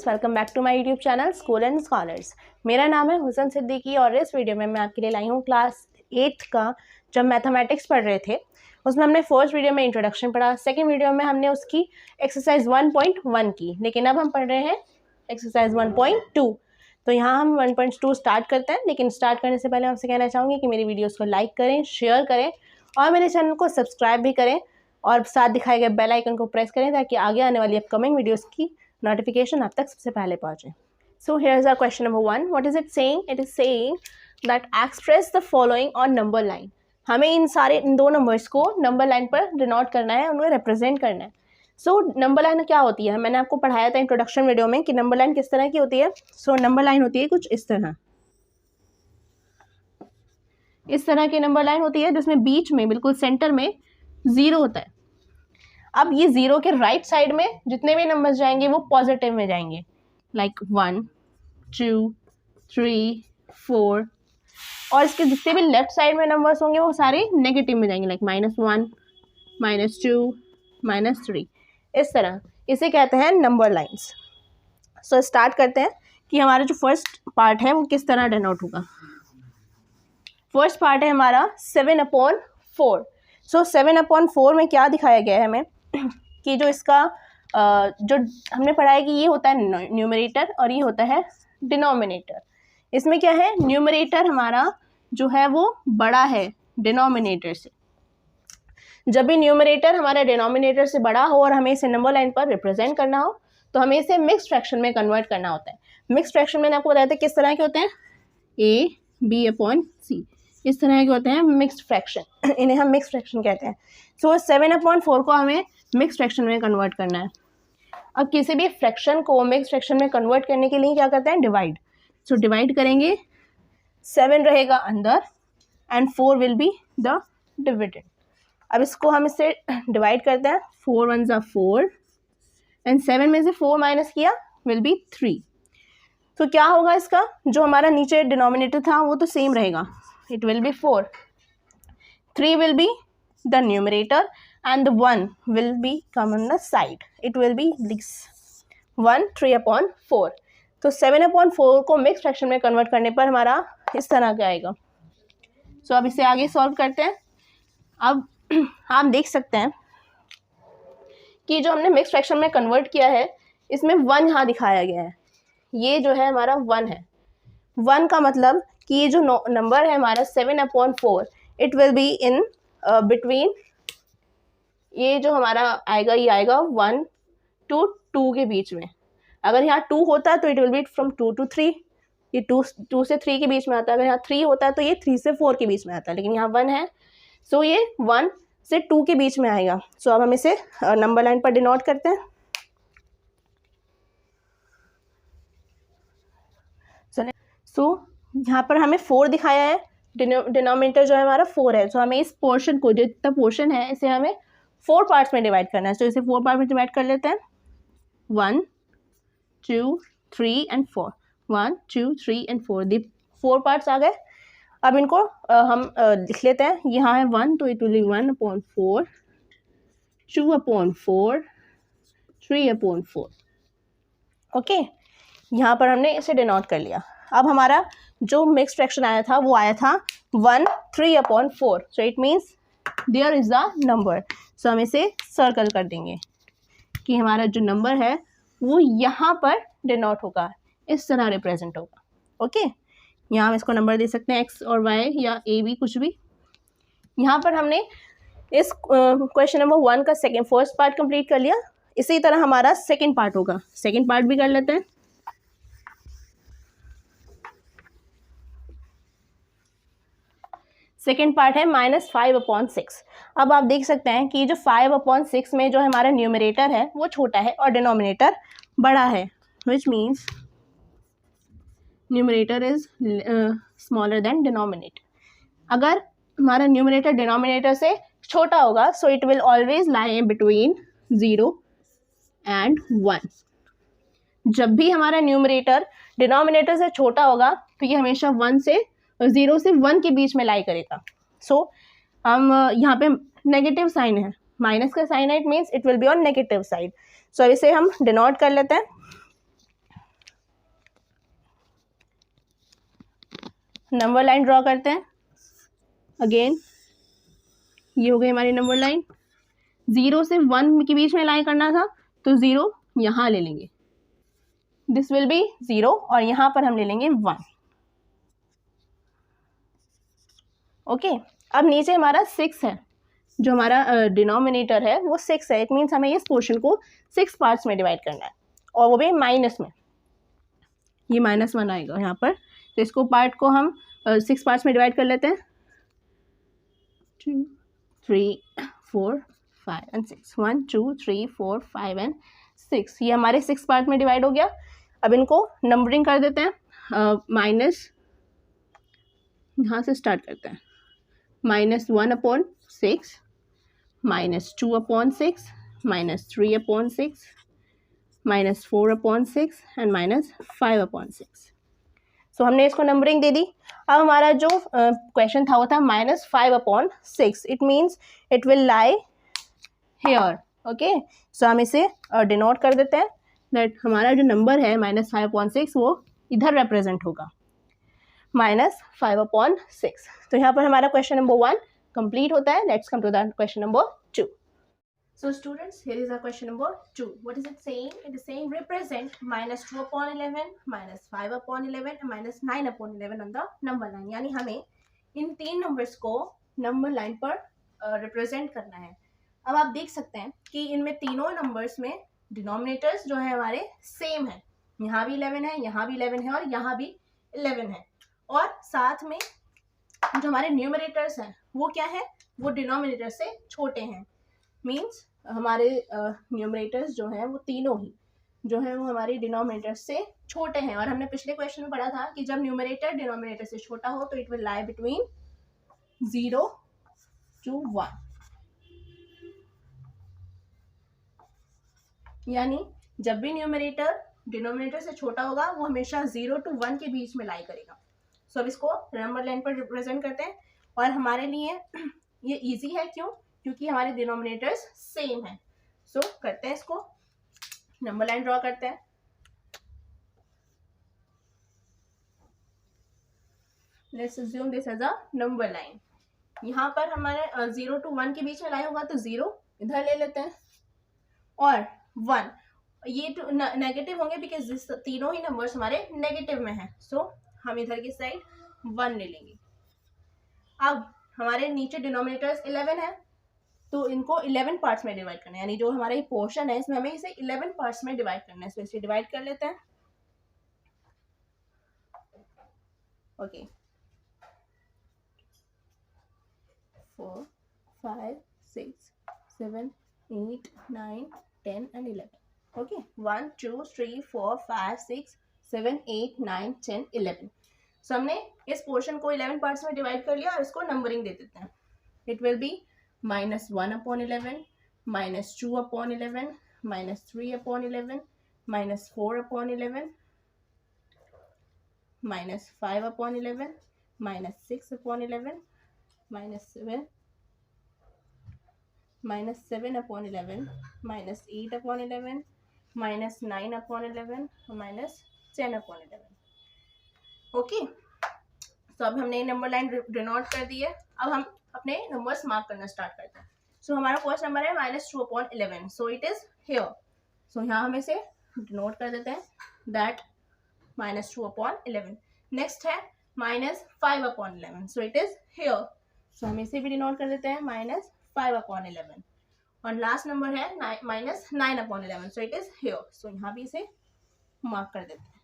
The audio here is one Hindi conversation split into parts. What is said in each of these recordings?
Welcome back to my YouTube channel School and Scholars. मेरा नाम है हुसन सिद्दीकी और इस वीडियो में मैं आपके लिए लाई हूँ क्लास 8 का जब मैथमेटिक्स पढ़ रहे थे उसमें हमने फर्स्ट वीडियो में इंट्रोडक्शन पढ़ा, सेकंड वीडियो में हमने उसकी एक्सरसाइज 1.1 की, लेकिन अब हम पढ़ रहे हैं एक्सरसाइज 1.2। तो यहाँ हम 1.2 स्टार्ट करते हैं, लेकिन स्टार्ट करने से पहले आपसे कहना चाहूँगी कि मेरी वीडियोज़ को लाइक करें, शेयर करें और मेरे चैनल को सब्सक्राइब भी करें और साथ दिखाए गए बेल आइकन को प्रेस करें ताकि आगे आने वाली अपकमिंग वीडियोस की नोटिफिकेशन आप तक सबसे पहले पहुंचे। So here is our question number 1। What is it saying? It is saying that express the following on number line. हमें इन दो नंबर्स को नंबर लाइन पर डिनोट करना है, उन्हें रिप्रेजेंट करना है। सो नंबर लाइन क्या होती है? मैंने आपको पढ़ाया था इंट्रोडक्शन वीडियो में कि नंबर लाइन किस तरह की होती है। सो नंबर लाइन होती है कुछ इस तरह, इस तरह की नंबर लाइन होती है जिसमें बीच में बिल्कुल सेंटर में 0 होता है। अब ये 0 के राइट साइड में जितने भी नंबर्स जाएंगे वो पॉजिटिव में जाएंगे, लाइक 1 2 3 4, और इसके जितने भी लेफ्ट साइड में नंबर्स होंगे वो सारे नेगेटिव में जाएंगे, लाइक -1 -2 -3। इस तरह इसे कहते हैं नंबर लाइंस। सो स्टार्ट करते हैं कि हमारा जो फर्स्ट पार्ट है वो किस तरह डिनोट होगा। फर्स्ट पार्ट है हमारा 7/4। सो 7/4 में क्या दिखाया गया है हमें कि जो इसका जो हमने पढ़ा है कि ये होता है न्यूमरेटर और ये होता है डिनोमिनेटर। इसमें क्या है, न्यूमरेटर हमारा जो है वो बड़ा है डिनोमिनेटर से। जब भी न्यूमरेटर हमारा डिनोमिनेटर से बड़ा हो और हमें इसे नंबर लाइन पर रिप्रेजेंट करना हो तो हमें इसे मिक्स्ड फ्रैक्शन में कन्वर्ट करना होता है। मिक्स्ड फ्रैक्शन मैंने आपको बताया था किस तरह के होते हैं, A/B/C, इस तरह के होते हैं मिक्स्ड फ्रैक्शन, इन्हें हम मिक्स्ड फ्रैक्शन कहते हैं। सो 7/4 को हमें मिक्स्ड फ्रैक्शन में कन्वर्ट करना है। अब किसी भी फ्रैक्शन को मिक्स्ड फ्रैक्शन में कन्वर्ट करने के लिए क्या करते हैं, डिवाइड। सो डिवाइड करेंगे, 7 रहेगा अंदर and 4 will be the dividend. अब इसको हम इससे डिवाइड करते हैं, 4 1 ज़ा 4 एंड 7 में से 4 माइनस किया विल बी 3। तो क्या होगा, इसका जो हमारा नीचे डिनोमिनेटर था वो तो सेम रहेगा, it will be 4, 3 will be the numerator and the 1 will be come on the side, it will be this 1 3/4। तो 7/4 को मिक्स फ्रैक्शन में कन्वर्ट करने पर हमारा इस तरह का आएगा। सो अब इसे आगे सॉल्व करते हैं। अब आप देख सकते हैं कि जो हमने मिक्स फ्रैक्शन में कन्वर्ट किया है इसमें 1 यहाँ दिखाया गया है, ये जो है हमारा 1 है। 1 का मतलब कि ये जो नंबर है हमारा 7/4 it will be in between, ये जो हमारा आएगा ये आएगा 1 to 2 के बीच में। अगर यहाँ 2 होता है तो it will B from 2 to 3, ये 2 से 3 के बीच में आता है। अगर यहाँ 3 होता है तो ये 3 से 4 के बीच में आता है, लेकिन यहाँ 1 है सो ये 1 से 2 के बीच में आएगा। सो अब हम इसे नंबर लाइन पर डिनोट करते हैं। सो यहाँ पर हमें 4 दिखाया है, डिनोमिनेटर जो है हमारा 4 है। सो हमें इस पोर्शन को, जो इतना पोर्शन है इसे हमें 4 पार्ट्स में डिवाइड करना है। सो इसे 4 पार्ट में डिवाइड कर लेते हैं, 1 2 3 एंड 4, 1 2 3 एंड 4, दी 4 पार्ट्स आ गए। अब इनको हम लिख लेते हैं। यहाँ है 1 तो इट विल बी 1/4, 2/4, 3/4। ओके, यहाँ पर हमने इसे डिनोट कर लिया। अब हमारा जो मिक्स फ्रैक्शन आया था वो आया था 1 3/4। So it means there is the number. So हम इसे सर्कल कर देंगे कि हमारा जो नंबर है वो यहाँ पर डिनोट होगा, इस तरह रिप्रेजेंट होगा। ओके, यहाँ हम इसको नंबर दे सकते हैं x और y या a b कुछ भी। यहाँ पर हमने इस क्वेश्चन नंबर 1 का फर्स्ट पार्ट कंप्लीट कर लिया। इसी तरह हमारा सेकेंड पार्ट होगा, सेकेंड पार्ट भी कर लेते हैं। सेकेंड पार्ट है -5/6। अब आप देख सकते हैं कि जो 5/6 में जो हमारा न्यूमरेटर है वो छोटा है और डिनोमिनेटर बड़ा है, which means numerator is smaller than denominator. अगर हमारा न्यूमरेटर डिनोमिनेटर से छोटा होगा सो it will always lie between 0 and 1। जब भी हमारा न्यूमरेटर डिनोमिनेटर से छोटा होगा तो ये हमेशा 0 से 1 के बीच में लाई करेगा। सो हम यहाँ पे नेगेटिव साइन है, माइनस का साइन है, it means it will be on negative side. So इसे हम डिनोट कर लेते हैं। नंबर लाइन ड्रॉ करते हैं। अगेन ये हो गई हमारी नंबर लाइन। 0 से 1 के बीच में लाइन करना था तो 0 यहाँ ले लेंगे, दिस विल बी 0, और यहाँ पर हम ले लेंगे 1। ओके, अब नीचे हमारा 6 है, जो हमारा डिनोमिनेटर है वो 6 है। इट मीन्स हमें इस पोर्शन को 6 पार्ट्स में डिवाइड करना है, और वो भी माइनस में। ये -1 आएगा यहाँ पर, तो इसको पार्ट को हम 6 पार्ट्स में डिवाइड कर लेते हैं। 2 3 4 5 एंड 6, 1 2 3 4 5 एंड 6, ये हमारे 6 पार्ट में डिवाइड हो गया। अब इनको नंबरिंग कर देते हैं। माइनस यहाँ से स्टार्ट करते हैं। -1/6, -2/6, -3/6, -4/6 एंड -5/6। सो हमने इसको नंबरिंग दे दी। अब हमारा जो क्वेश्चन था वो था -5/6। It means it will lie here. Okay, so हम इसे डिनोट कर देते हैं दैट हमारा जो नंबर है -5/6 वो इधर रिप्रेजेंट होगा, -5/6। तो यहाँ पर हमारा क्वेश्चन नंबर 1 कंप्लीट होता है। Let's come to the question number 2. So students, here is our question number 2. What is it saying? It is saying represent -2/11, -5/11 and -9/11 on the number line. यानी हमें इन 3 नंबर्स को नंबर लाइन पर रिप्रेजेंट करना है। अब आप देख सकते हैं कि इनमें तीनों नंबर्स में डिनोमिनेटर्स जो है हमारे सेम है। यहाँ भी 11 है, यहाँ भी 11 है और यहाँ भी 11 है, और साथ में जो हमारे न्यूमरेटर्स हैं वो क्या है, वो डिनोमिनेटर से छोटे हैं। मीन्स हमारे न्यूमरेटर्स जो हैं वो तीनों ही जो है वो हमारे डिनोमिनेटर से छोटे हैं। और हमने पिछले क्वेश्चन में पढ़ा था कि जब न्यूमरेटर डिनोमिनेटर से छोटा हो तो it will lie between 0 to 1, यानी जब भी न्यूमरेटर डिनोमिनेटर से छोटा होगा वो हमेशा 0 to 1 के बीच में लाई करेगा। सो अब इसको नंबर लाइन पर रिप्रेजेंट करते हैं, और हमारे लिए ये इजी है। क्यों? क्योंकि हमारे डिनोमिनेटर्स सेम है। सो करते हैं, इसको नंबर लाइन ड्रॉ करते हैं। Let's assume this as a number line. यहाँ पर हमारे 0 to 1 के बीच में लाई होगा तो 0 इधर ले लेते हैं, और 1 ये नेगेटिव होंगे बिकॉज तीनों ही नंबर्स हमारे नेगेटिव में हैं। सो हम इधर की साइड 1 ले लेंगे। अब हमारे नीचे डिनोमिनेटर्स 11 है, तो इनको 11 पार्ट्स में डिवाइड करना है, यानी जो हमारा ये पोर्शन है इसमें हमें इसे 11 पार्ट्स में डिवाइड करना है। सो इसे डिवाइड कर लेते हैं। Okay, 4 5 6 7 8 9 10 and 11. ओके, 1 2 3 4 5 6 7 8 9 10 11। सो हमने इस पोर्शन को 11 पार्ट्स में डिवाइड कर लिया और इसको नंबरिंग दे देते हैं। It will B -1/11, -2/11, -3/11, -4/11, -5/11, -6/11, -7/11, -8/11, -9/11, -10/11। ओके, तो अब हमने नंबर लाइन डिनोट कर दी है। अब हम अपने नंबर्स मार्क करना स्टार्ट करते हैं। सो हमारा फर्स्ट नंबर है -2/11, सो इट इज हियर। सो यहाँ हम इसे डिनोट कर देते हैं दैट -2/11। नेक्स्ट है -5/11, सो इट इज हियर। सो हम इसे भी डिनोट कर देते हैं -5/11। और लास्ट नंबर है -9/11, सो इट इज हियर। सो यहाँ भी इसे मार्क कर देते हैं।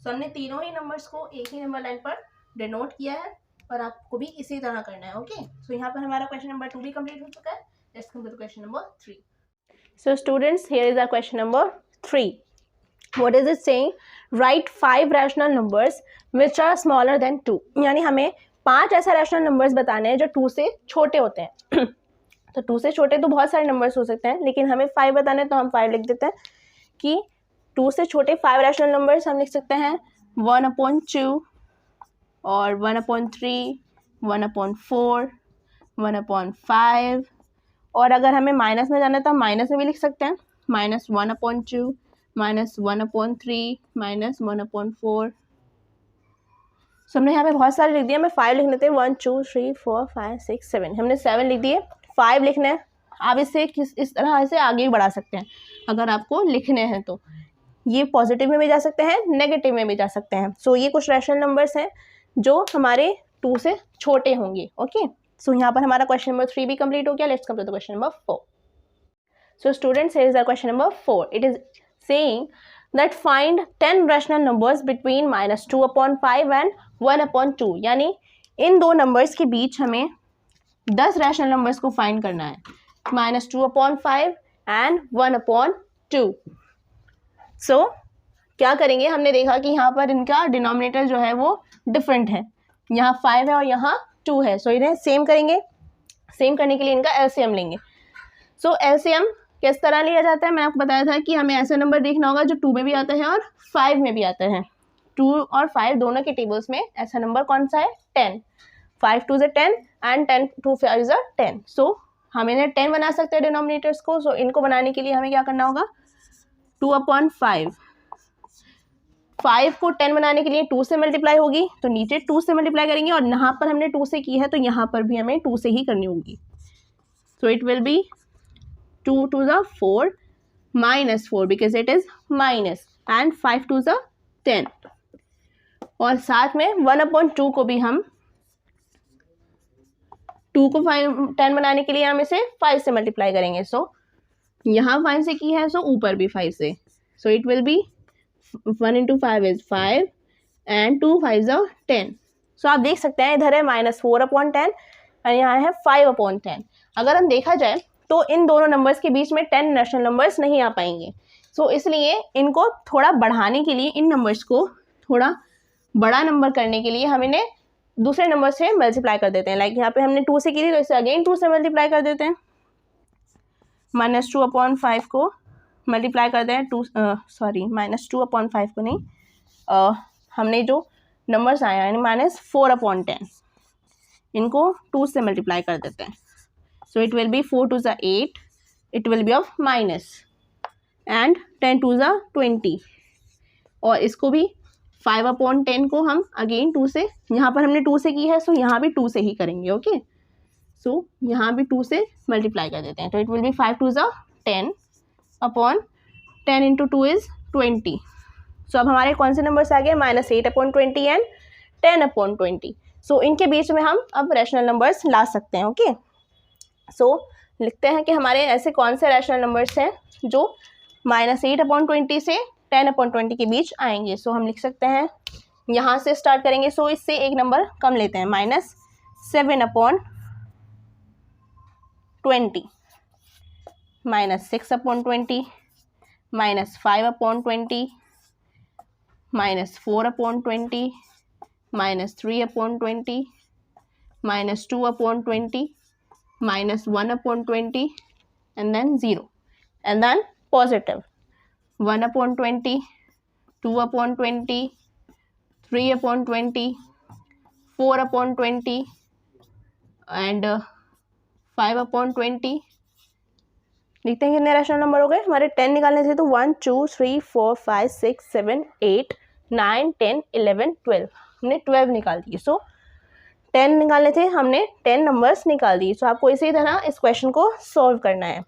सो हमने तीनों ही नंबर्स को एक ही नंबर लाइन पर डिनोट किया है, और आपको भी इसी तरह करना है। ओके, सो यहाँ पर हमारा क्वेश्चन नंबर 2 भी कंप्लीट हो चुका है। Let's come to question number 3. So students, here is our question number 3. What is it saying? Right 5 rational numbers which are smaller than 2। यानी हमें 5 ऐसे रैशनल नंबर्स बताने हैं जो 2 से छोटे होते हैं। तो 2 से छोटे तो बहुत सारे नंबर्स हो सकते हैं, लेकिन हमें 5 बताने तो हम 5 लिख देते हैं कि 2 से छोटे 5 रैशनल नंबर्स हम लिख सकते हैं 1/2 और 1/3, 1/4, 1/5। और अगर हमें माइनस में जाना है तो हम माइनस में भी लिख सकते हैं -1/2, -1/3, -1/4, सो हमने यहाँ पे बहुत सारे लिख दिए, हमें 5 लिखने थे, 1 2 3 4 5 6 7, हमने 7 लिख दिए, 5 लिखने हैं। आप इसे इस तरह से आगे भी बढ़ा सकते हैं अगर आपको लिखने हैं तो। ये पॉजिटिव में भी जा सकते हैं, नेगेटिव में भी जा सकते हैं। सो ये कुछ रैशनल नंबर्स हैं जो हमारे 2 से छोटे होंगे। ओके, सो यहाँ पर हमारा क्वेश्चन नंबर 3 भी कंप्लीट हो गया। Let's come to the question number 4. So students, here is our question number 4. It is saying that find 10 rational numbers between -2/5 and 1/2. यानी इन दो नंबर्स के बीच हमें 10 रैशनल नंबर्स को फाइंड करना है, -2/5 एंड 1/2. सो क्या करेंगे, हमने देखा कि यहाँ पर इनका डिनोमिनेटर जो है वो डिफरेंट है, यहाँ 5 है और यहाँ 2 है। सो इन्हें सेम करेंगे, सेम करने के लिए इनका एलसीएम लेंगे। सो एलसीएम किस तरह लिया जाता है, मैंने आपको बताया था कि हमें ऐसा नंबर देखना होगा जो 2 में भी आता है और 5 में भी आता है। 2 और 5 दोनों के टेबल्स में ऐसा नंबर कौन सा है, 10। 5 2 is 10 एंड 10 2 5 is 10। सो हम इन्हें 10 बना सकते हैं डिनोमिनेटर्स को। सो इनको बनाने के लिए हमें क्या करना होगा, 2/5, 5 को 10 बनाने के लिए 2 से मल्टीप्लाई होगी, तो नीचे 2 से मल्टीप्लाई करेंगे, और यहाँ पर हमने 2 से की है तो यहाँ पर भी हमें 2 से ही करनी होगी। सो it will be 2 to the 4 minus 4 because it is minus, and 5 to the 10, और साथ में 1/2 को भी हम 2 को 10 बनाने के लिए हम इसे 5 से मल्टीप्लाई करेंगे। सो यहाँ 5 से की है, सो ऊपर भी 5 से। सो it will B 1 into 5 is 5 and 2 5s are 10। सो आप देख सकते हैं इधर है -4/10 और यहाँ है 5/10। अगर हम देखा जाए तो इन दोनों नंबर्स के बीच में 10 रैशनल नंबर्स नहीं आ पाएंगे। सो इसलिए इनको थोड़ा बढ़ाने के लिए, इन नंबर्स को थोड़ा बड़ा नंबर करने के लिए हम इन्हें दूसरे नंबर से मल्टीप्लाई कर देते हैं। लाइक यहाँ पे हमने 2 से की थी तो इसे अगेन 2 से मल्टीप्लाई कर देते हैं। -2/5 को मल्टीप्लाई करते हैं -2/5 को नहीं, हमने जो नंबर्स आए हैं -4/10, इनको 2 से मल्टीप्लाई कर देते हैं। So it will be 4 to the 8, it will be of minus, and 10 to the 20, और इसको भी 5/10 को हम अगेन 2 से, यहाँ पर हमने 2 से की है, सो यहाँ भी 2 से ही करेंगे। ओके, सो यहाँ भी 2 से मल्टीप्लाई कर देते हैं, तो it will B 5 to the 10/10 into 2 is 20। सो अब हमारे कौन से नंबर्स आ गए, -8/20 एंड 10/20। सो इनके बीच में हम अब रैशनल नंबर्स ला सकते हैं। ओके, सो लिखते हैं कि हमारे ऐसे कौन से रैशनल नंबर्स हैं जो -8/20 से 10/20 के बीच आएंगे। सो हम लिख सकते हैं, यहाँ से स्टार्ट करेंगे। सो इससे एक नंबर कम लेते हैं, -7/20, -6/20, -5/20, -4/20, -3/20, -2/20, -1/20, and then 0, and then positive 1/20, 2/20, 3/20, 4/20, and 5/20। लिखते हैं कितने रैशनल नंबर हो गए हमारे, 10 निकालने थे तो 1 2 3 4 5 6 7 8 9 10 11 12, हमने 12 निकाल दिए। सो 10 निकालने थे, हमने 10 नंबर्स निकाल दिए। सो आपको इसी तरह इस क्वेश्चन को सॉल्व करना है।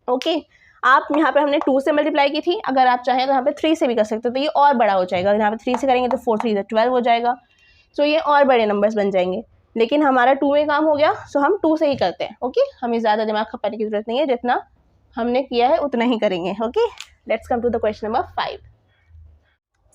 ओके, आप यहाँ पे हमने 2 से मल्टीप्लाई की थी, अगर आप चाहें तो यहाँ पे 3 से भी कर सकते हो, तो ये और बड़ा हो जाएगा। यहाँ पे 3 से करेंगे तो 4 3 12 हो जाएगा। सो ये और बड़े नंबर्स बन जाएंगे, लेकिन हमारा 2 में काम हो गया, सो हम 2 से ही करते हैं। ओके, हमें ज़्यादा दिमाग खपाने की जरूरत नहीं है, जितना हमने किया है उतना ही करेंगे। Okay, let's come to the question number 5.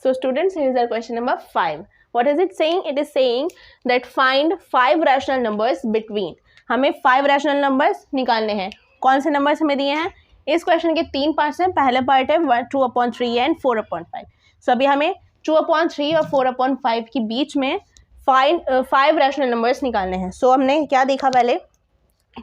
So students, here is our question number 5. What is it saying? It is saying that find 5 rational numbers between. हमें 5 rational numbers निकालने हैं। कौन से numbers हमें दिए हैं? इस क्वेश्चन के 3 पार्ट्स हैं। पहला पार्ट है 2/3 एंड 4/5। सो अभी हमें 2/3 और 4/5 के बीच में 5 रैशनल नंबर्स निकालने हैं। सो हमने क्या देखा, पहले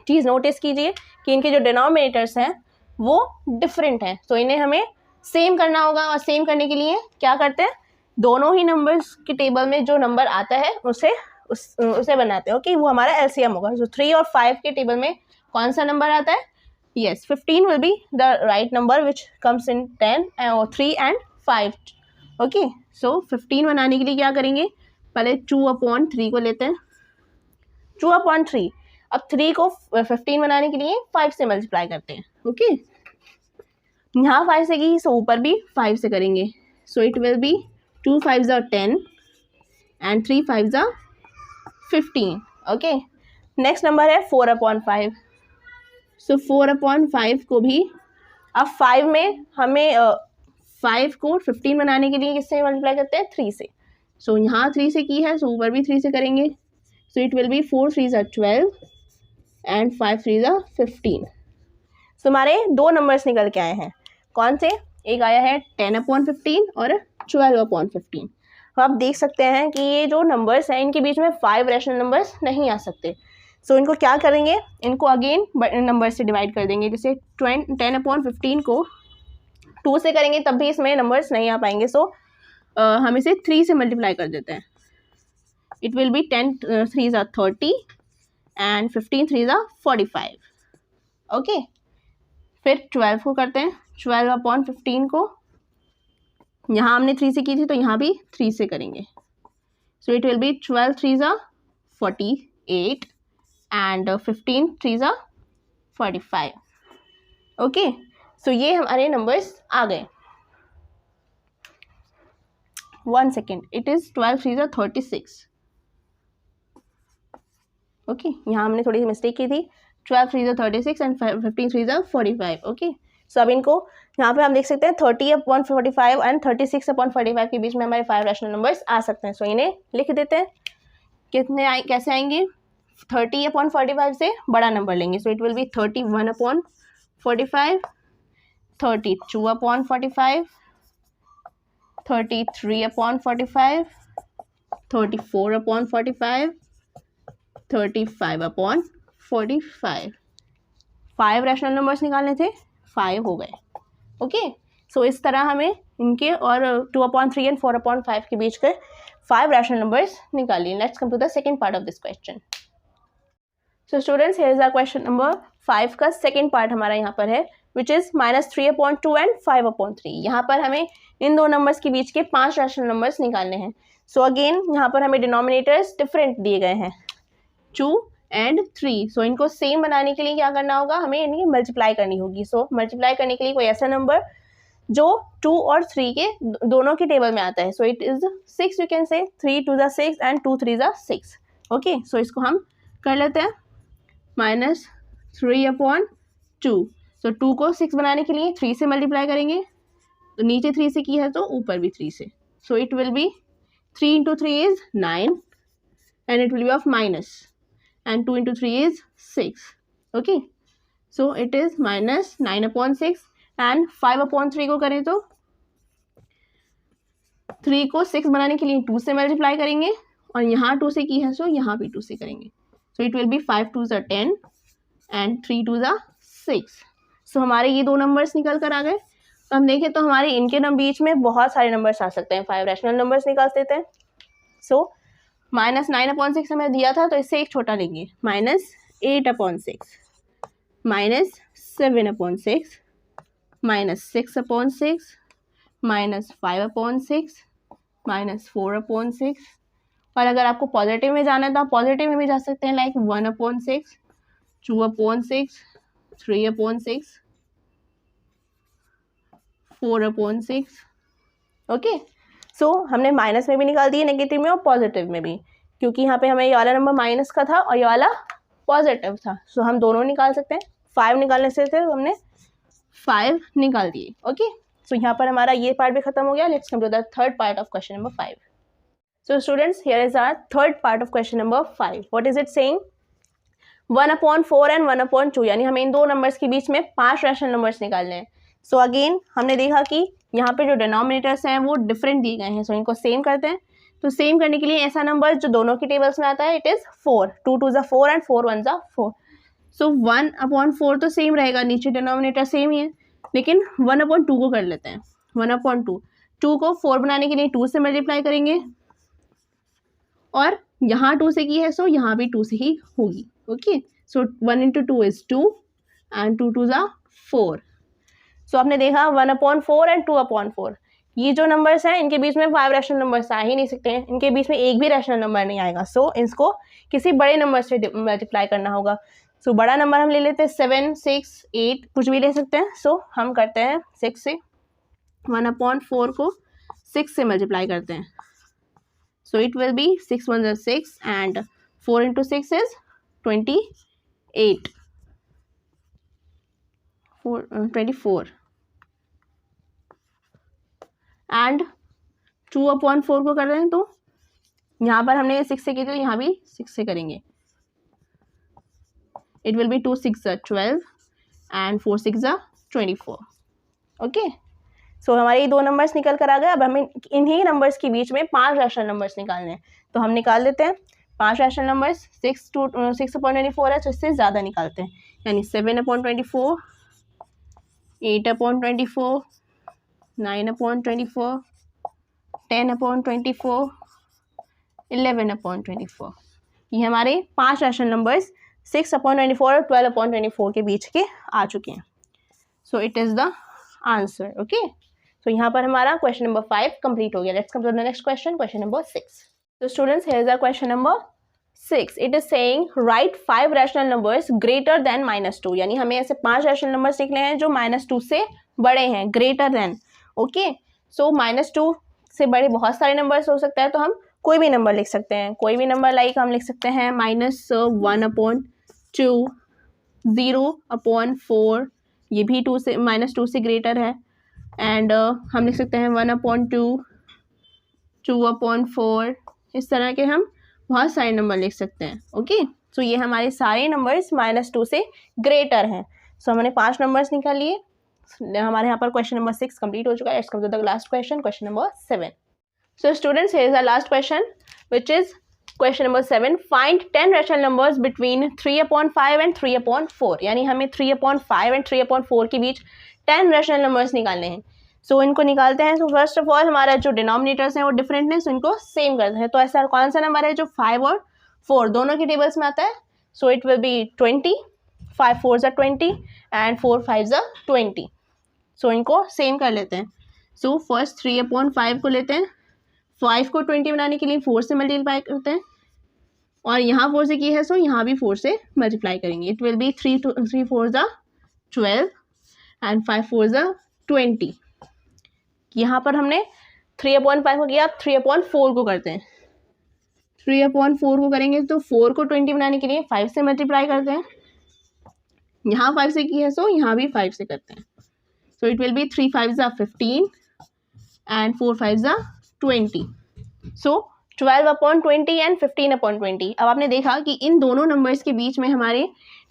चीज़ नोटिस कीजिए कि इनके जो डिनोमिनेटर्स हैं वो डिफरेंट हैं। तो इन्हें हमें सेम करना होगा, और सेम करने के लिए क्या करते हैं, दोनों ही नंबर्स के टेबल में जो नंबर आता है उसे बनाते हैं। ओके, वो हमारा एलसीएम होगा। जो 3 और 5 के टेबल में कौन सा नंबर आता है? Yes, 15 will be the right number which comes in 10 और 3 एंड 5। ओके, सो 15 बनाने के लिए क्या करेंगे, पहले 2/3 को लेते हैं, 2/3। अब 3 को 15 बनाने के लिए 5 से मल्टीप्लाई करते हैं। ओके, यहाँ 5 से की, सो ऊपर भी 5 से करेंगे। So it will be 2 5 10 and 3 5 15। Okay, next number है 4/5। सो 4/5 को भी, अब 5 में हमें 5 को 15 बनाने के लिए किससे मल्टीप्लाई करते हैं, 3 से। सो यहाँ 3 से की है, सो ऊपर भी 3 से करेंगे। So it will B 4 3 12 and 5 3 15। सो हमारे दो नंबर्स निकल के आए हैं। कौन से? एक आया है 10/15 और 12/15। तो आप देख सकते हैं कि ये जो नंबर्स हैं इनके बीच में 5 रैशनल नंबर्स नहीं आ सकते। सो इनको क्या करेंगे, इनको अगेन नंबर से डिवाइड कर देंगे। जैसे 10/15 को 2 से करेंगे तब भी इसमें नंबर्स नहीं आ पाएंगे। सो हम इसे 3 से मल्टीप्लाई कर देते हैं। It will B 10 3 30 and 15 3 45। Okay, फिर 12 को करते हैं। 12/15 को यहाँ हमने 3 से की थी तो यहाँ भी 3 से करेंगे। So it will be 12 3 48 and 15 3 45। Okay, so ये हमारे नंबर्स आ गए। 1 सेकेंड, इट इज़ 12 3 36। ओके, यहाँ हमने थोड़ी सी मिस्टेक की थी। 12 3 36 एंड 15 3 45। ओके, सो अब इनको यहाँ पे हम देख सकते हैं 30/45 एंड 36/45 के बीच में हमारे 5 रैशनल नंबर्स आ सकते हैं। सो इन्हें लिख देते हैं। कितने कैसे आएंगे? 30/45 से बड़ा नंबर लेंगे। सो it will B 31/45, 32/45, 33/45, 34/45, 35/45। 5 rational numbers निकालने थे, 5 हो गए। ओके, सो इस तरह हमें इनके और 2/3 एंड 4/5 के बीच के 5 रैशनल नंबर्स निकालिए। Let's come to the second part of this question. So students, here is our question number 5 का सेकेंड पार्ट हमारा यहाँ पर है, विच इज़ -3/2 एंड 5/3। यहाँ पर हमें इन दो नंबर्स के बीच के 5 रैशनल नंबर्स निकालने हैं। सो अगेन यहाँ पर हमें डिनोमिनेटर्स डिफरेंट दिए गए हैं, 2 एंड 3। सो इनको सेम बनाने के लिए क्या करना होगा, हमें इनकी मल्टीप्लाई करनी होगी। सो मल्टीप्लाई करने के लिए कोई ऐसा नंबर जो 2 और 3 के दोनों के टेबल में आता है। सो it is 6, you can say 3 2 6 and 2 3 6। Okay, सो इसको हम कर लेते हैं -3/2। सो 2 को 6 बनाने के लिए 3 से मल्टीप्लाई करेंगे, तो नीचे 3 से की है तो ऊपर भी 3 से। सो it will B 3 × 3 is 9 and it will B of minus, and 2 × 3 is 6. Okay, so it is -9/6 and 5/3 को करें तो 3 को 6 बनाने के लिए 2 से मल्टीप्लाई करेंगे और यहाँ 2 से की है सो यहाँ भी 2 से करेंगे। So it will B 5 2 10 and 3 2 6। सो हमारे ये दो नंबर्स निकल कर आ गए। तो हम देखें तो हमारे इनके बीच में बहुत सारे नंबर्स आ सकते हैं। 5 रैशनल नंबर्स निकाल देते हैं। सो -9/6 हमें दिया था तो इससे एक छोटा लेंगे, -8/6, -7/6, -6/6, -5/6, -4/6। और अगर आपको पॉजिटिव में जाना है तो आप पॉजिटिव में भी जा सकते हैं, लाइक 1/6, 2/6, 3/6, 4/6। ओके, सो हमने माइनस में भी निकाल दिए, नेगेटिव में और पॉजिटिव में भी, क्योंकि यहाँ पे हमें ये वाला नंबर माइनस का था और ये वाला पॉजिटिव था। सो हम दोनों निकाल सकते हैं। 5 निकालने से थे तो हमने 5 निकाल दिए। ओके, सो यहाँ पर हमारा ये पार्ट भी खत्म हो गया। Let's come to the third part of question number 5। So students, here is our third part of question number 5। What is it saying? 1/4 and 1/2, यानी हमें इन दो नंबर्स के बीच में 5 रैशनल नंबर्स निकालने हैं। सो अगेन हमने देखा कि यहाँ पे जो डिनोमिनेटर्स हैं वो डिफरेंट दिए गए हैं। सो इनको सेम करते हैं। तो सेम करने के लिए ऐसा नंबर जो दोनों की टेबल्स में आता है, इट इज़ 4। 2 2 4 एंड 4 1 4। सो 1/4 तो सेम रहेगा, नीचे डिनोमिनेटर सेम ही है, लेकिन 1/2 को कर लेते हैं। 1/2, 2 को 4 बनाने के लिए 2 से मल्टीप्लाई करेंगे और यहाँ 2 से की है सो यहाँ भी 2 से ही होगी। Okay, so 1 × 2 is 2 and 2 2 4। सो आपने देखा 1/4 एंड 2/4, ये जो नंबर्स हैं इनके बीच में 5 रैशनल नंबर्स आ ही नहीं सकते हैं, इनके बीच में एक भी रैशनल नंबर नहीं आएगा। सो इसको किसी बड़े नंबर से मल्टीप्लाई करना होगा। सो बड़ा नंबर हम ले लेते हैं 7, 6, 8 कुछ भी ले सकते हैं। सो हम करते हैं 6 से 1/4 को 6 से मल्टीप्लाई करते हैं। So it will B 6 1 is 6 and 4 into 6 is 28 24 and 2/4 को कर रहे हैं तो यहाँ पर हमने 6 से की तो यहाँ भी 6 से करेंगे। It will be 2 6 12 and 4 6 24। Okay, so हमारे ये 2 नंबर्स निकल कर आ गए। अब हमें इन्हीं नंबर्स के बीच में 5 रैशनल नंबर्स निकालने हैं, तो हम निकाल लेते हैं 5 रैशनल नंबर्स। 6/24 है तो इससे ज़्यादा निकालते हैं, यानी 7/24, 8/24, 9/24, 10/24, 11/24। ये हमारे 5 रैशनल नंबर्स 6/24 और 12/24 के बीच के आ चुके हैं। So it is the answer. Okay, so यहाँ पर हमारा क्वेश्चन नंबर 5 कंप्लीट हो गया। Let's come to the next question, question number 6। तो students, here is our question number 6। It is saying right 5 rational numbers greater than -2, यानी हमें ऐसे 5 रैशनल नंबर्स लिखने हैं जो -2 से बड़े हैं, ग्रेटर देन। ओके, सो -2 से बड़े बहुत सारे नंबर्स हो सकता है, तो हम कोई भी नंबर लिख सकते हैं। कोई भी नंबर लाइक हम लिख सकते हैं -1/2, 0/4, ये भी -2 से ग्रेटर है। एंड हम लिख सकते हैं 1/2, 2/4, इस तरह के हम बहुत सारे नंबर लिख सकते हैं। ओके, सो ये हमारे सारे नंबर्स -2 से ग्रेटर हैं। सो हमने 5 नंबर्स निकाल लिए। हमारे यहाँ पर क्वेश्चन नंबर 6 कंप्लीट हो चुका है। Let's come to the last question, question number 7। So students, here is the last question which is question number 7। Find 10 rational numbers between 3/5 and 3/4, यानी हमें 3/5 एंड 3/4 के बीच 10 रैशनल नंबर्स निकालने हैं। सो इनको निकालते हैं। सो फर्स्ट ऑफ ऑल हमारा जो डिनोमिनेटर्स हैं वो डिफरेंट है, सो इनको सेम करते हैं। तो ऐसा कौन सा नंबर है जो 5 और 4 दोनों के टेबल्स में आता है? सो it will B 20, 5 4 are 20 and 4 5 are 20। सो इनको सेम कर लेते हैं। सो फर्स्ट 3/5 को लेते हैं, 5 को 20 बनाने के लिए 4 से मल्टीप्लाई करते हैं, और यहाँ 4 से की है सो यहाँ भी 4 से मल्टीप्लाई करेंगे। It will B 3 4 are 12 and 5 4 are 20। यहाँ पर हमने 3/5 को किया, 3/4 को करते हैं। 3/4 को करेंगे तो 4 को 20 बनाने के लिए 5 से मल्टीप्लाई करते हैं, यहाँ 5 से की है सो यहाँ भी 5 से करते हैं। So it will B 3 5 are 15 and 4 5 are 20। So 12/20 and 15/20। अब आपने देखा कि इन दोनों नंबर्स के बीच में हमारे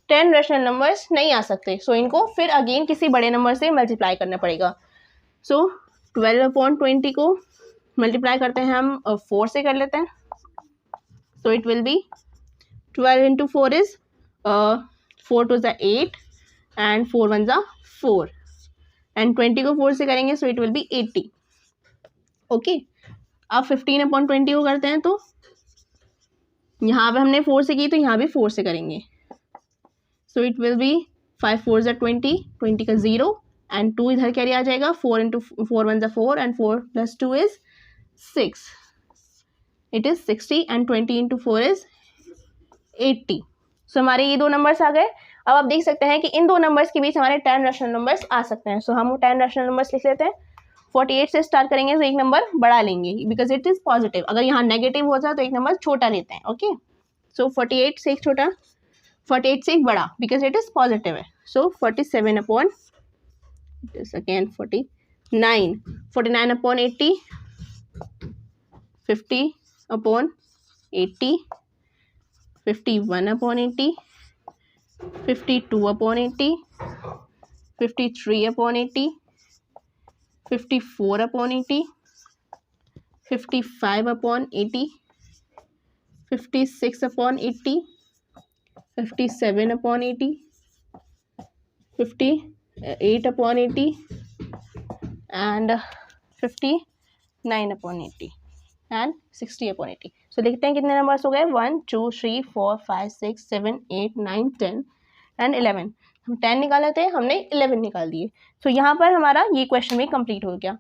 10 रैशनल नंबर्स नहीं आ सकते। सो इनको फिर अगेन किसी बड़े नंबर से मल्टीप्लाई करना पड़ेगा। सो 12/20 को मल्टीप्लाई करते हैं हम 4 से कर लेते हैं। So it will be 12 into 4 is 4 2 is 8 and 4 1 is 4 and 20 को 4 से करेंगे so it will B 80। Okay, अब 15/20 को करते हैं, तो यहाँ पे हमने 4 से की तो यहाँ भी 4 से करेंगे। So it will B 5 4 is 20, 20 का 0 एंड 2 इधर कैरी आ जाएगा, 4 into 4 1 is 4 and 4 + 2 is 6। It is 60 and 20 into 4 is 80। सो हमारे ये 2 नंबर्स आ गए। अब आप देख सकते हैं कि इन 2 नंबर्स के बीच हमारे 10 रैशनल नंबर्स आ सकते हैं। सो हम 10 रैशनल नंबर्स लिख लेते हैं। 48 से स्टार्ट करेंगे तो एक नंबर बड़ा लेंगे बिकॉज इट इज़ पॉजिटिव। अगर यहाँ नेगेटिव हो जाए तो एक नंबर छोटा लेते हैं। ओके, सो 48 से एक छोटा, 48 से एक बड़ा बिकॉज इट इज़ पॉजिटिव है। सो 47/, it is again 49, 49/80, 50/80, 51/80, 52/80, 53/80, 54/80, 55/80, 56/80, 57/80, 58/80 and 59/80 and 60/80। सो देखते हैं कितने नंबर्स हो गए। 1 2 3 4 5 6 7 8 9 10 एंड 11। हम 10 निकाले थे, हमने 11 निकाल दिए। सो यहाँ पर हमारा ये क्वेश्चन भी कंप्लीट हो गया।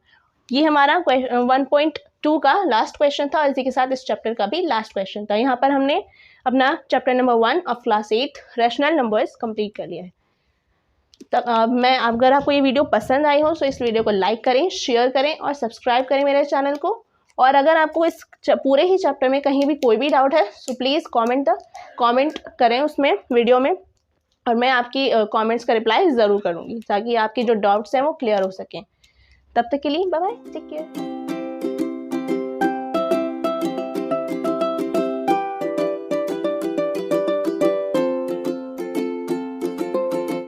ये हमारा 1.2 का लास्ट क्वेश्चन था और इसी के साथ इस चैप्टर का भी लास्ट क्वेश्चन था। यहाँ पर हमने अपना chapter number 1 of class 8 rational numbers complete कर लिया है। अगर आपको ये वीडियो पसंद आई हो तो इस वीडियो को लाइक करें, शेयर करें और सब्सक्राइब करें मेरे चैनल को। और अगर आपको इस पूरे ही चैप्टर में कहीं भी कोई भी डाउट है तो प्लीज़ कमेंट करें उसमें वीडियो में, और मैं आपकी कमेंट्स का रिप्लाई ज़रूर करूँगी ताकि आपके जो डाउट्स हैं वो क्लियर हो सकें। तब तक के लिए बाय बाय, टेक केयर।